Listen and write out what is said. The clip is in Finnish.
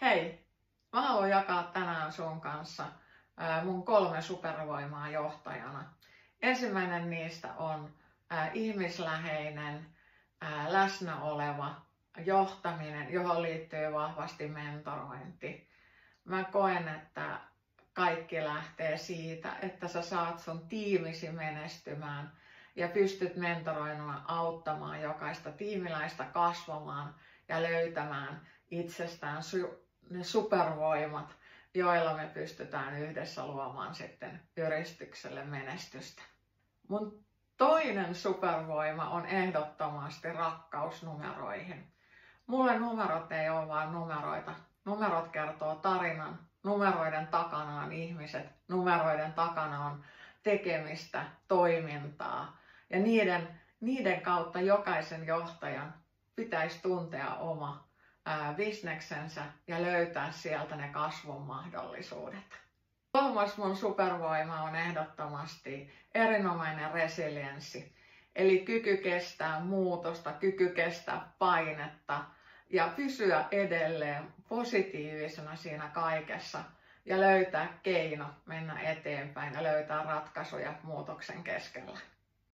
Hei! Mä haluan jakaa tänään sun kanssa mun 3 supervoimaa johtajana. Ensimmäinen niistä on ihmisläheinen, läsnä oleva johtaminen, johon liittyy vahvasti mentorointi. Mä koen, että kaikki lähtee siitä, että sä saat sun tiimisi menestymään ja pystyt mentoroimaan, auttamaan jokaista tiimiläistä kasvamaan ja löytämään itsestään ne supervoimat, joilla me pystytään yhdessä luomaan sitten yritykselle menestystä. Mun toinen supervoima on ehdottomasti rakkaus numeroihin. Mulle numerot ei ole vain numeroita. Numerot kertoo tarinan. Numeroiden takana on ihmiset. Numeroiden takana on tekemistä, toimintaa. Ja niiden kautta jokaisen johtajan pitäisi tuntea oma bisneksensä ja löytää sieltä ne kasvun mahdollisuudet. Kolmas mun supervoima on ehdottomasti erinomainen resilienssi, eli kyky kestää muutosta, kyky kestää painetta ja pysyä edelleen positiivisena siinä kaikessa ja löytää keino mennä eteenpäin ja löytää ratkaisuja muutoksen keskellä.